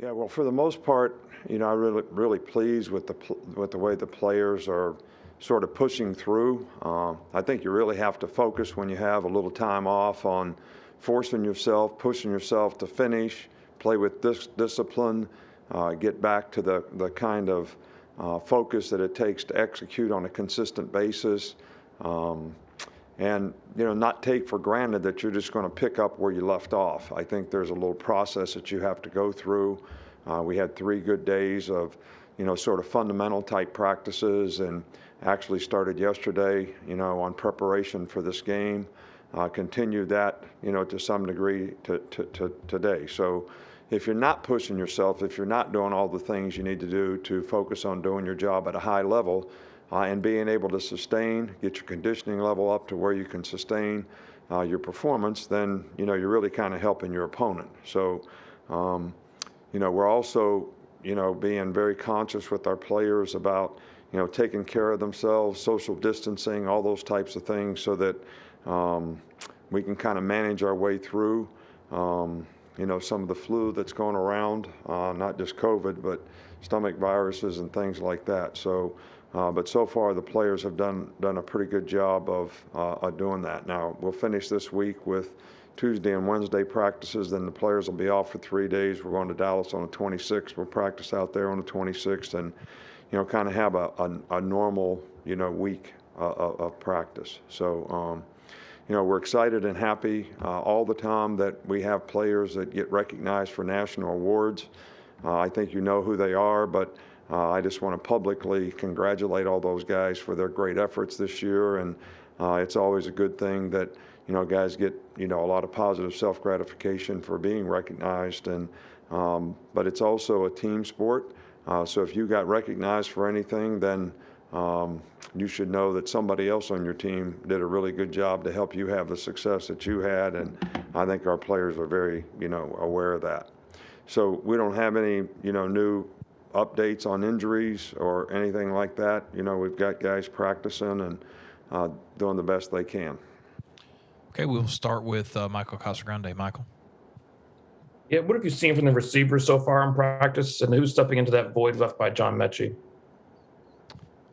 Yeah, well, for the most part, I'm really pleased with with the way the players are sort of pushing through. I think you really have to focus when you have a little time off on forcing yourself, pushing yourself to finish, play with discipline, get back to the kind of focus that it takes to execute on a consistent basis. Um, and not take for granted that you're just going to pick up where you left off. I think there's a little process that you have to go through. We had 3 good days of sort of fundamental type practices, and actually started yesterday on preparation for this game. Continued that to some degree to today. So if you're not pushing yourself, if you're not doing all the things you need to do to focus on doing your job at a high level, and being able to sustain, get your conditioning level up to where you can sustain your performance, then you're really kind of helping your opponent. So we're also being very conscious with our players about taking care of themselves, social distancing, all those types of things, so that we can kind of manage our way through some of the flu that's going around, not just COVID, but stomach viruses and things like that. So but so far the players have done a pretty good job of doing that. Now we'll finish this week with Tuesday and Wednesday practices. Then the players will be off for 3 days. We're going to Dallas on the 26th. We'll practice out there on the 26th, and kind of have a normal week of practice. So we're excited and happy all the time that we have players that get recognized for national awards. I think you know who they are, but I just want to publicly congratulate all those guys for their great efforts this year. And it's always a good thing that guys get a lot of positive self-gratification for being recognized. And but it's also a team sport. So if you got recognized for anything, then you should know that somebody else on your team did a really good job to help you have the success that you had. And I think our players are very aware of that. So we don't have any new updates on injuries or anything like that. We've got guys practicing and doing the best they can. Okay, we'll start with Michael Casagrande. Michael. Yeah, what have you seen from the receivers so far in practice, and who's stepping into that void left by John Mechie?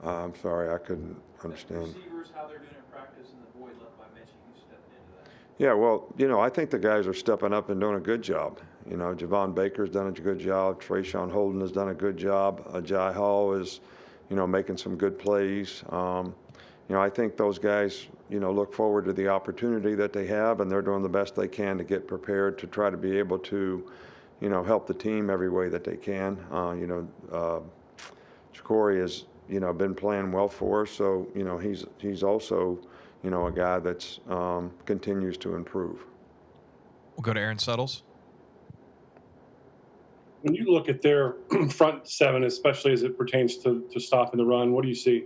I'm sorry, I couldn't understand. Receivers, how they're doing in practice, and the void left by Mechie, who's stepping into that? Yeah, well, I think the guys are stepping up and doing a good job. Javon Baker's done a good job. Trayshawn Holden has done a good job. Agiye Hall is, making some good plays. I think those guys, look forward to the opportunity that they have, and they're doing the best they can to get prepared to try to be able to, help the team every way that they can. Jacory has, been playing well for us, so he's also, a guy that's continues to improve. We'll go to Aaron Settles. When you look at their front seven, especially as it pertains to stopping the run, what do you see?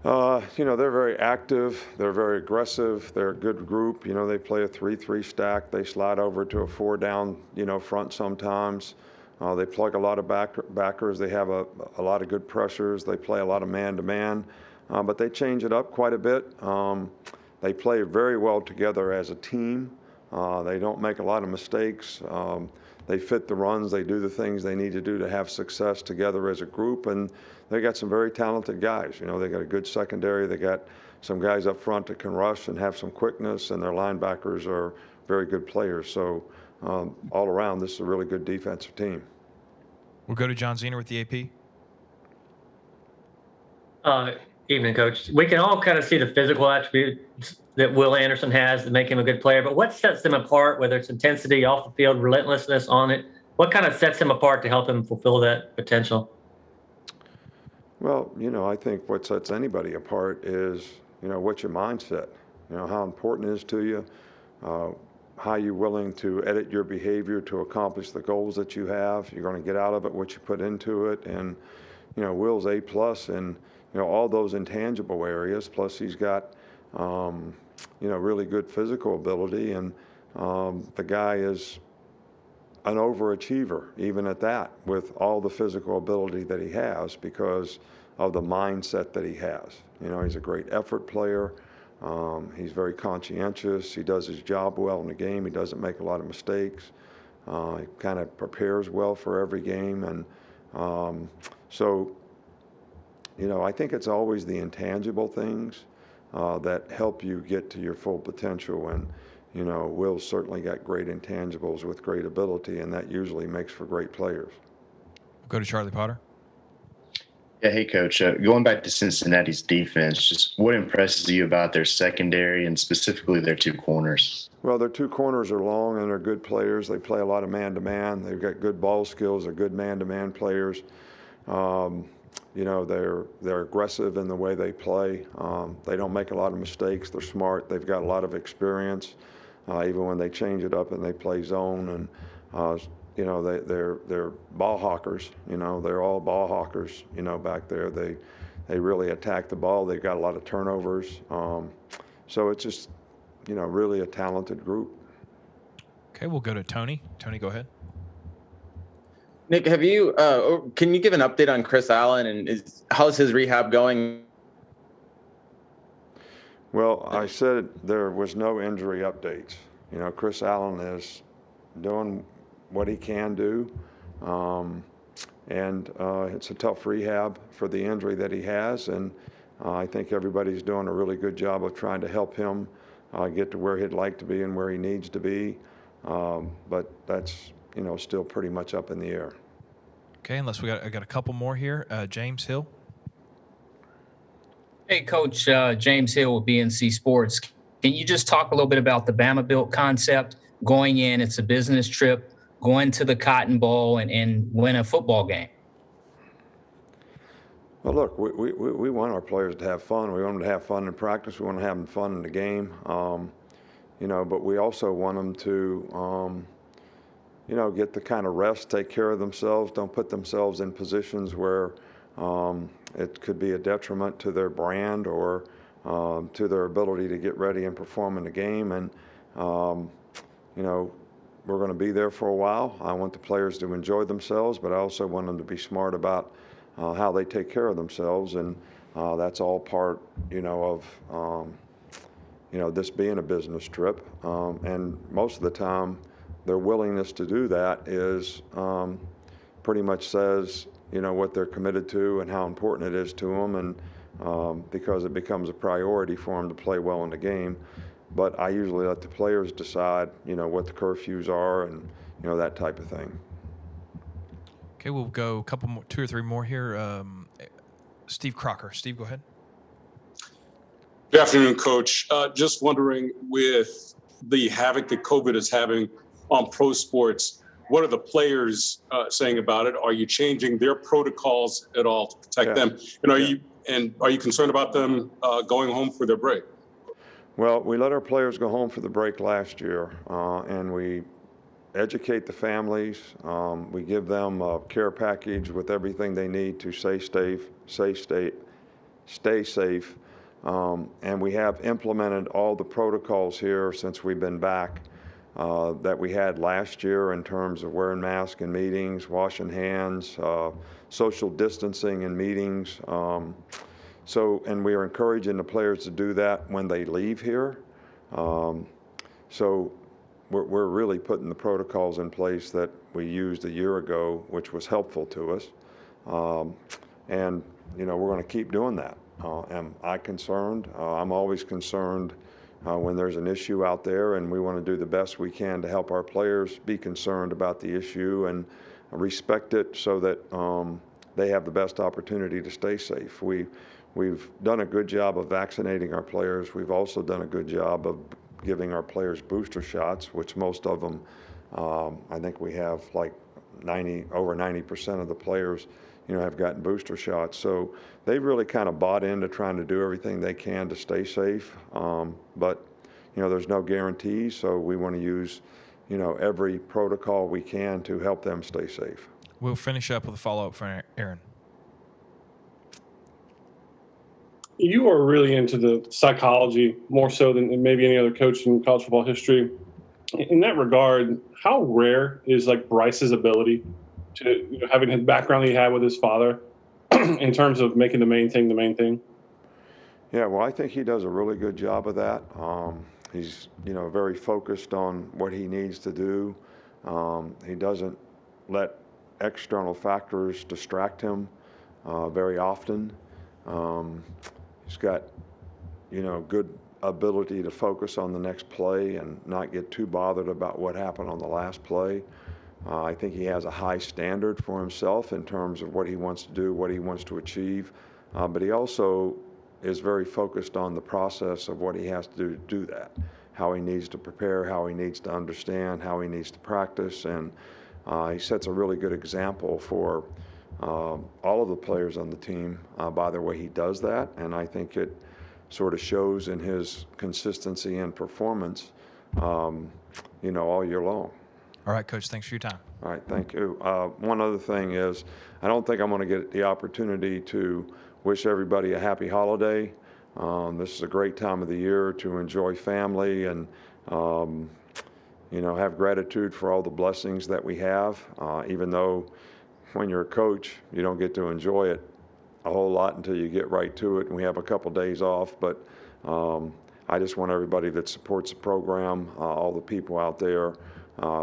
They're very active. They're very aggressive. They're a good group. They play a 3-3 stack. They slide over to a 4-down, front sometimes. They plug a lot of backers. They have a lot of good pressures. They play a lot of man-to-man, but they change it up quite a bit. They play very well together as a team. They don't make a lot of mistakes. They fit the runs. They do the things they need to do to have success together as a group. And they got some very talented guys. They got a good secondary. They got some guys up front that can rush and have some quickness, and their linebackers are very good players. So all around, this is a really good defensive team. We'll go to John Zener with the AP. Evening, Coach. We can all kind of see the physical attributes that Will Anderson has that make him a good player, but what sets them apart, whether it's intensity off the field, relentlessness on it, what kind of sets him apart to help him fulfill that potential? Well, I think what sets anybody apart is, what's your mindset, how important it is to you, how you're willing to edit your behavior to accomplish the goals that you have. You're going to get out of it what you put into it. And, Will's A+ in, all those intangible areas, plus he's got, really good physical ability. And the guy is an overachiever, even at that, with all the physical ability that he has because of the mindset that he has. He's a great effort player. He's very conscientious. He does his job well in the game. He doesn't make a lot of mistakes. He kind of prepares well for every game. And so, I think it's always the intangible things that help you get to your full potential. And, Will's certainly got great intangibles with great ability, and that usually makes for great players. We'll go to Charlie Potter. Yeah, hey, Coach. Going back to Cincinnati's defense, just what impresses you about their secondary and specifically their two corners? Well, their two corners are long and they're good players. They play a lot of man-to-man. They've got good ball skills. They're good man-to-man players. They're aggressive in the way they play. They don't make a lot of mistakes. They're smart. They've got a lot of experience, even when they change it up and they play zone. And they're ball hawkers. They're all ball hawkers. Back there, they really attack the ball. They've got a lot of turnovers. So it's just, really a talented group. Okay, we'll go to Tony. Tony, go ahead. Nick, can you give an update on Chris Allen and how's his rehab going? Well, I said there was no injury updates. Chris Allen is doing what he can do, and it's a tough rehab for the injury that he has, and I think everybody's doing a really good job of trying to help him get to where he'd like to be and where he needs to be, but that's still pretty much up in the air. Okay, unless I got a couple more here. James Hill. Hey, Coach, James Hill with BNC Sports. Can you just talk a little bit about the Bama Built concept? Going in, it's a business trip, going to the Cotton Bowl and win a football game. Well, look, we want our players to have fun. We want them to have fun in practice. We want to have them fun in the game. But we also want them to, get the kind of rest, take care of themselves, don't put themselves in positions where it could be a detriment to their brand or to their ability to get ready and perform in the game. And, we're going to be there for a while. I want the players to enjoy themselves, but I also want them to be smart about how they take care of themselves. And that's all part, of, this being a business trip. And most of the time, their willingness to do that is pretty much says, what they're committed to and how important it is to them, and because it becomes a priority for them to play well in the game. But I usually let the players decide, what the curfews are and, that type of thing. Okay, we'll go a couple more, 2 or 3 more here. Steve Crocker. Steve, go ahead. Good afternoon, Coach. Just wondering, with the havoc that COVID is having on pro sports, what are the players saying about it? Are you changing their protocols at all to protect them? And are you concerned about them going home for their break? Well, we let our players go home for the break last year, and we educate the families. We give them a care package with everything they need to stay safe. And we have implemented all the protocols here since we've been back that we had last year in terms of wearing masks in meetings, washing hands, social distancing in meetings. And we are encouraging the players to do that when they leave here. So we're really putting the protocols in place that we used a year ago, which was helpful to us. And we're going to keep doing that. Am I concerned? I'm always concerned when there's an issue out there, and we want to do the best we can to help our players be concerned about the issue and respect it so that they have the best opportunity to stay safe. We've done a good job of vaccinating our players. We've also done a good job of giving our players booster shots, which most of them, I think we have like over 90% of the players, have gotten booster shots. So they've really kind of bought into trying to do everything they can to stay safe. But there's no guarantees, so we want to use, every protocol we can to help them stay safe. We'll finish up with a follow-up from Aaron. You are really into the psychology more so than maybe any other coach in college football history. In that regard, how rare is like Bryce's ability to having his background he had with his father in terms of making the main thing the main thing? Yeah, well, I think he does a really good job of that. He's very focused on what he needs to do. He doesn't let external factors distract him very often. He's got, good ability to focus on the next play and not get too bothered about what happened on the last play. I think he has a high standard for himself in terms of what he wants to do, what he wants to achieve, but he also is very focused on the process of what he has to do that, how he needs to prepare, how he needs to understand, how he needs to practice, and he sets a really good example for all of the players on the team by the way he does that, and I think it sort of shows in his consistency and performance, all year long. All right, Coach, thanks for your time. All right, thank you. One other thing is, I don't think I'm going to get the opportunity to wish everybody a happy holiday. This is a great time of the year to enjoy family and, have gratitude for all the blessings that we have, even though when you're a coach, you don't get to enjoy it a whole lot until you get right to it, and we have a couple days off. But I just want everybody that supports the program, all the people out there,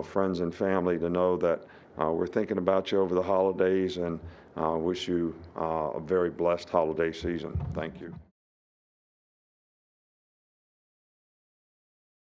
friends and family, to know that we're thinking about you over the holidays, and wish you a very blessed holiday season. Thank you.